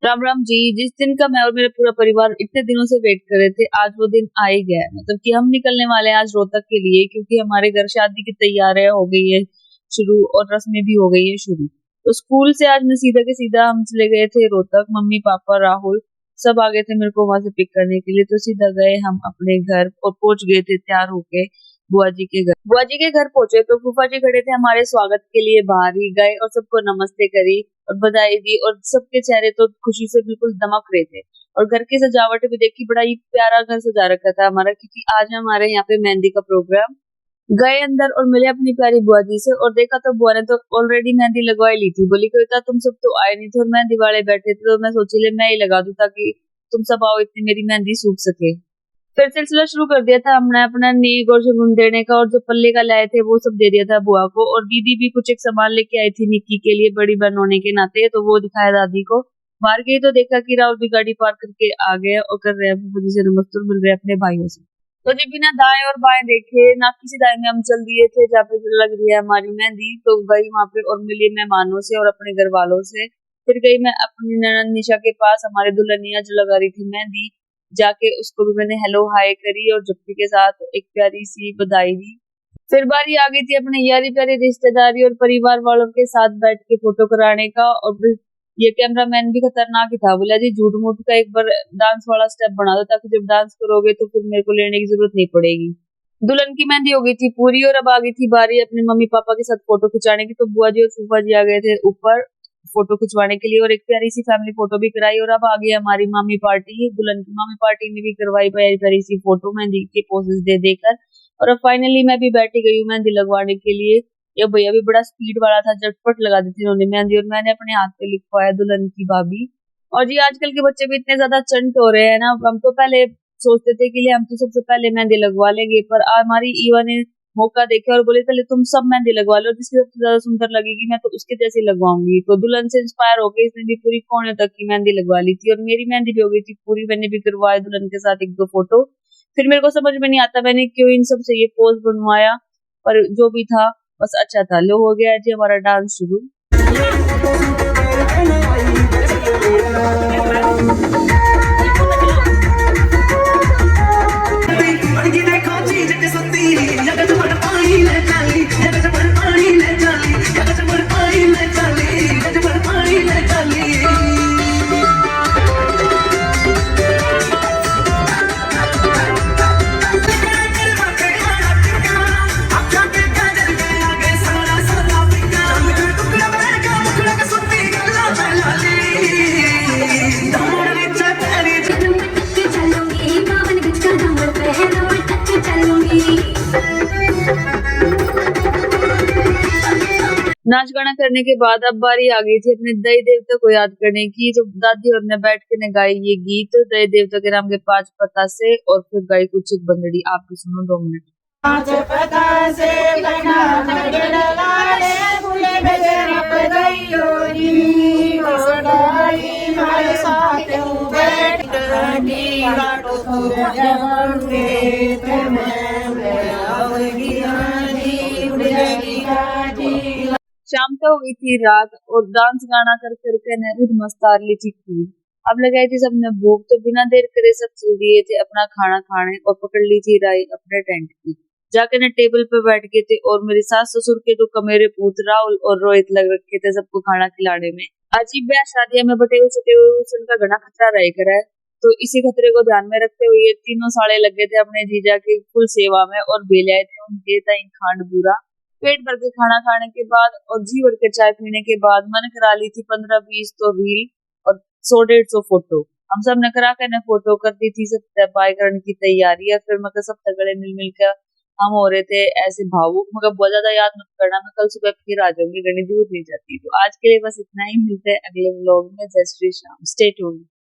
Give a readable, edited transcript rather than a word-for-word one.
राम राम जी। जिस दिन का मैं और मेरा पूरा परिवार इतने दिनों से वेट कर रहे थे, आज वो दिन आ ही गया है। मतलब कि हम निकलने वाले हैं आज रोहतक के लिए, क्योंकि हमारे घर शादी की तैयारियां हो गई है शुरू और रस्में भी हो गई है शुरू। तो स्कूल से आज मैं सीधा के सीधा हम चले गए थे रोहतक। मम्मी पापा राहुल सब आ गए थे मेरे को वहां से पिक करने के लिए। तो सीधा गए हम अपने घर और पहुंच गए थे तैयार होके बुआ जी के घर। बुआ जी के घर पहुंचे तो फूफा जी खड़े थे हमारे स्वागत के लिए। बाहर ही गए और सबको नमस्ते करी और बधाई दी, और सबके चेहरे तो खुशी से बिल्कुल दमक रहे थे। और घर की सजावट भी देखी, बड़ा ही प्यारा घर सजा रखा था हमारा, क्योंकि आज हमारे यहाँ पे मेहंदी का प्रोग्राम। गए अंदर और मिले अपनी प्यारी बुआ जी से, और देखा तो बुआ ने तो ऑलरेडी मेहंदी लगवाई ली थी। बोली कविता तुम सब तो आए नहीं थे और मेहंदी वाले बैठे थे, तो मैं सोची ले मैं ही लगा दूं ताकि तुम सब आओ, इतनी मेरी मेहंदी सूख सके। फिर सिलसिला शुरू कर दिया था हमने अपना नीग और शगुन देने का, और जो पल्ले का लाए थे वो सब दे दिया था बुआ को। और दीदी भी कुछ एक सामान लेके आई थी निक्की के लिए, बड़ी बहन होने के नाते, तो वो दिखाया दादी को। बाहर गई तो देखा कि राहुल भी गाड़ी पार्क करके आ गए और कर रहे हैं फूफा से नमस्ते और मिल रहे हैं अपने भाइयों से। तो जी बिना दाएं और बाएं देखे ना किसी दाएं में हम चल दिए थे जहाँ पे लग रही है हमारी मेहंदी। तो गई वहां पे और मिली मेहमानों से और अपने घर वालों से। फिर गई मैं अपनी ननद निशा के पास, हमारे दुल्हनिया जो लगा रही थी मेहंदी। जाके उसको भी मैंने हेलो हाय करी और जुप्पी के साथ एक प्यारी सी बधाई दी। फिर बारी आ गई थी अपने यारी प्यारी रिश्तेदारी और परिवार वालों के साथ बैठ के फोटो कराने का। और फिर ये कैमरामैन भी खतरनाक ही था। बोला जी झूठ मूठ का एक बार डांस वाला स्टेप बना दो, ताकि जब डांस करोगे तो फिर मेरे को लेने की जरूरत नहीं पड़ेगी। दुल्हन की मेहंदी हो गई थी पूरी और अब आ गई थी बारी अपने मम्मी पापा के साथ फोटो खिंचाने की। तो बुआ जी और फूफा जी आ गए थे ऊपर फोटो खिंचवाने के लिए, और एक प्यारी सी फैमिली फोटो भी कराई। और अब आ गई हमारी मामी पार्टी, दुल्हन की मामी पार्टी ने भी करवाई प्यारी प्यारी सी फोटो मेहंदी के पोजेस दे देकर। और अब फाइनली मैं भी बैठी गई हूँ मेहंदी लगवाने के लिए। ये भैया भी बड़ा स्पीड वाला था, झटपट लगा दी थी उन्होंने मेहंदी, और मैंने अपने हाथ पे लिखवाया दुल्हन की भाभी। और जी आजकल के बच्चे भी इतने ज्यादा चंट हो रहे हैं ना। हम तो पहले सोचते थे कि हम तो सबसे पहले मेहंदी लगवा लेंगे, पर हमारी ईवा ने मौका देखा और बोले पहले तुम सब मेहंदी लगवा लो, जिसकी सबसे ज्यादा सुंदर लगेगी मैं तो उसके जैसी लगवाऊंगी। तो दुल्हन से इंस्पायर होकर इसने भी पूरी कोने तक की मेहंदी लगवा ली थी, और मेरी मेहंदी भी हो गई थी पूरी। मैंने भी करवाया दुल्हन के साथ एक दो फोटो। फिर मेरे को समझ में नहीं आता मैंने क्यों इन सब से ये पोज बनवाया, पर जो भी था बस अच्छा था। लो हो गया जी हमारा डांस शुरू। नाच गाना करने के बाद अब बारी आ गई थी अपने दई देवता को याद करने की। तो दादी और ने बैठ के ने गाई ये गीत दई देवता के नाम के 5 पता से, और फिर गाई कुछ एक बंदड़ी। आप भी सुनो 2 मिनट। 5 पता से बना नगड़लाले फूले बेजरा पदाइयो नी कोडाई मारे साथ बैठ नी गाटो को जवंगे ते मैं आवगी आनी उड़ेगी गाजी। शाम तो हो गई थी रात, और डांस गाना कर करके ने उठ मस्तार ली थी खूब। अब लगाई थी सबने भूख, तो बिना देर करे सब चल दिए थे अपना खाना खाने, और पकड़ ली थी राय अपने टेंट की। जाके ने टेबल पे बैठ गए थे, और मेरे सास ससुर के तो कमेरे पूत राहुल और रोहित लग रखे थे सबको खाना खिलाने में। अजीब ब्याह शादियां में बटे हुए हुसैन का घना खतरा रह कर है। तो इसी खतरे को ध्यान में रखते हुए तीनों साले लगे थे अपने जीजा की फुल सेवा में, और बेले आए थे उनके ताई खांड बूरा। पेट भर के खाना खाने के बाद और जी भर के चाय पीने के बाद मैंने करा ली थी 15-20 तो रील और 100-150 फोटो। हम सब ने करा के फोटो कर दी थी सब बाय करने की तैयारी है। फिर मतलब सब तगड़े मिल कर हम हो रहे थे ऐसे भावुक। मगर बहुत ज्यादा याद मत करना, मैं कल सुबह फिर आ जाऊंगी, घनी दूर नहीं जाती। तो आज के लिए बस इतना ही, मिलते हैं अगले व्लॉग में। जय श्री श्याम, स्टे ट्यून्ड।